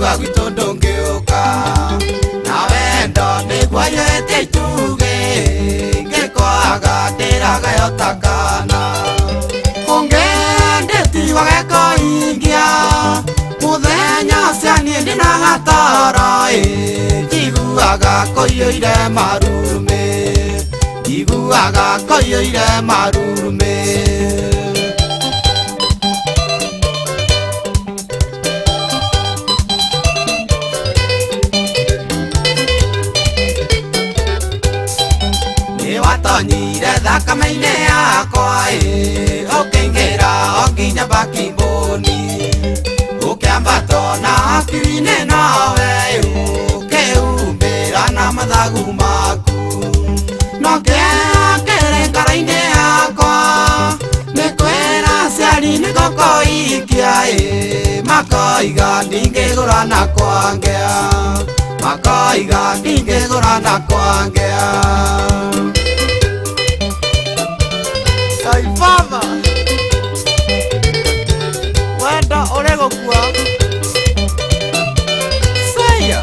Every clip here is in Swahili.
koigua gwitũ ndũngĩũka na wendo nĩguo yũĩte ituge ngĩkwaga ndĩragayo ta kana ũngĩndĩtigwo gĩkoingia mũthenya ũcio niĩ ndĩnagatara njiguaga kũiyũire marurumĩ njiguaga kũiyũire marurumĩ watonyire thakame-inĩ yakwa ũkĩingĩra o nginya bakiboni ũkĩambata na hakiri-inĩ nawe ũkĩhumbĩra na mathagu maku no kĩrĩngara-inĩ yakwa nĩkwĩra aciari nĩgũkũikia makoiga ndingĩgũra na kwangĩa makoiga ndingĩgũra na kwangĩa Baba wenda ũrĩgũkua Saya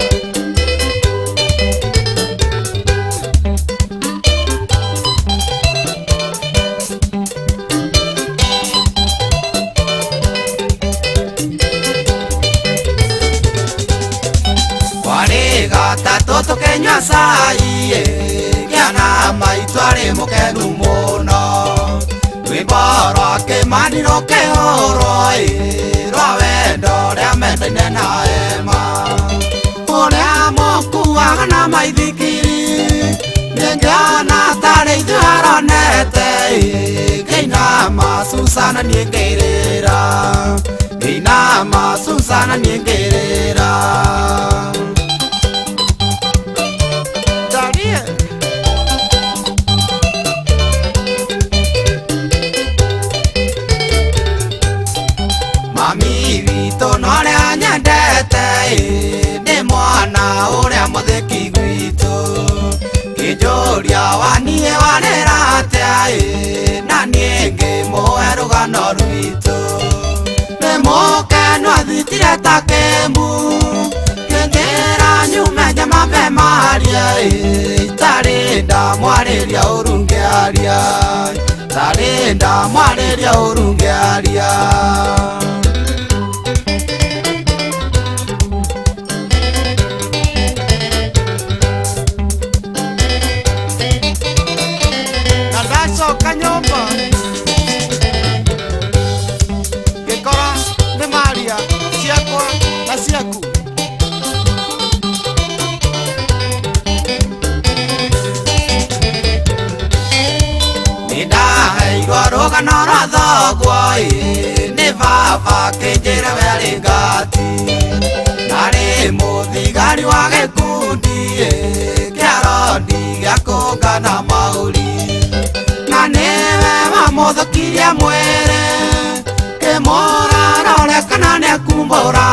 warĩgata tũtũkenyua cai kĩana maitũ arĩ mũkenu mũno rwĩmbo kĩmanirwo kĩhũrwo rwa wendo rĩa mendaine na ema ũrĩa mũkuaga na maithikiri nĩngĩona tarĩ ithuĩ aronete ngĩinama Susana niĩ ngĩrĩra ngĩinama Susana niĩ ngĩrĩra mami witũ norĩa nyendete nĩ mwana ũrĩa mũthĩki gwitũ kĩnjũria waniĩ wanĩra atĩa na niĩ ngĩmũhe rũgano rwitũ nĩ mũkenu athitire ta kĩmbu kĩngĩra nyume nyamambe maria itarĩ ndamwarĩria ũru ngĩaria itarĩ ndamwarĩria ũru ngĩaria kanyomba ngĩkora nĩ maria ciakwa na ciaku nĩndaheirwo rũgano rwa thoguo nĩ baba kĩnjĩra werĩ ngati narĩ mũthigari wa gĩkundi kĩa rondi gĩa kũngana maũri nĩwe wamũthũkirie mwĩrĩ kĩmũra rore kana nĩekumbũra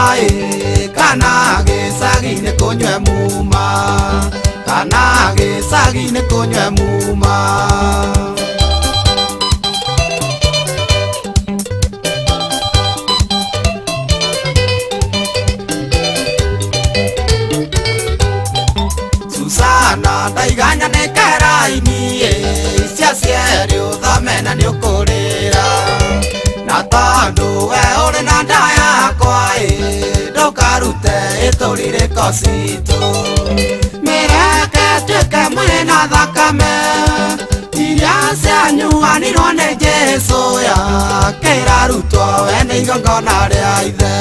kana gĩcagi-inĩ kũnyue muma kana gĩcagi-inĩ kũnyue muma Susana ndaiganya nĩ kĩraini cia cieri ũthome na nĩũkũrĩra na tondũ we ũrĩ na nda yakwa ndũkarute ĩtũrirĩko citũ mĩreke tuĩke mwĩrĩ na thakame iria cianyuanirwo nĩ Jesũ ya kĩrarutwo we nĩ igongona rĩa ithe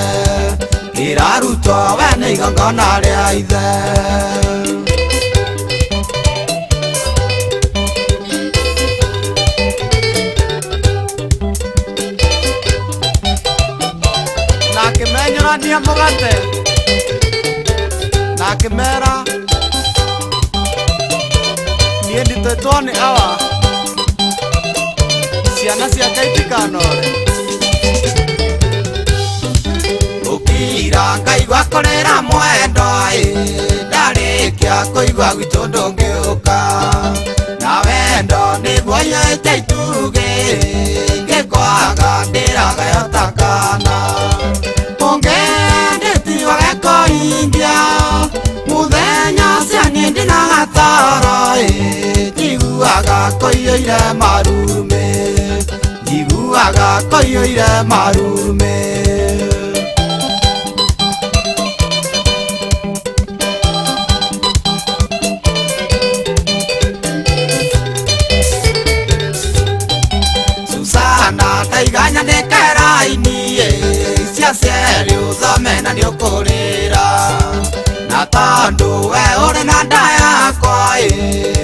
kĩrarutwo we nĩ igongona rĩa ithe akĩmenyũrania mũgate na akĩmera niĩ nditĩtwo nĩ awa ciana ciake itikanore ũkira ngaigua kũrĩra mwendo ndarĩkia kũigua gwitũ ndũngĩũka na wendo nĩguo yũĩte ituge ngĩkwaga ndĩragayo ta kana ũngĩndĩtigwo gĩkoi koiyoire marurume njiguaga koiyoire marurume Susana taiganya nekeraini cia cieri uthome na niukurira na tondu we uri na nda yakwa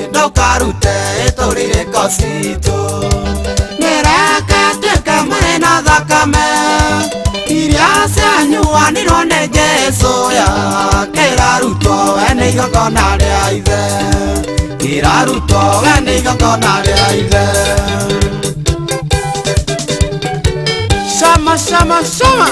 ndukarute ituririko citu nireke tuike muri na thakame iria cianyuanirwo ni Jesu ya kirarutwo we ni igongona ria ithe kirarutwo we ni igongona ria ithe Shama, shama, shama.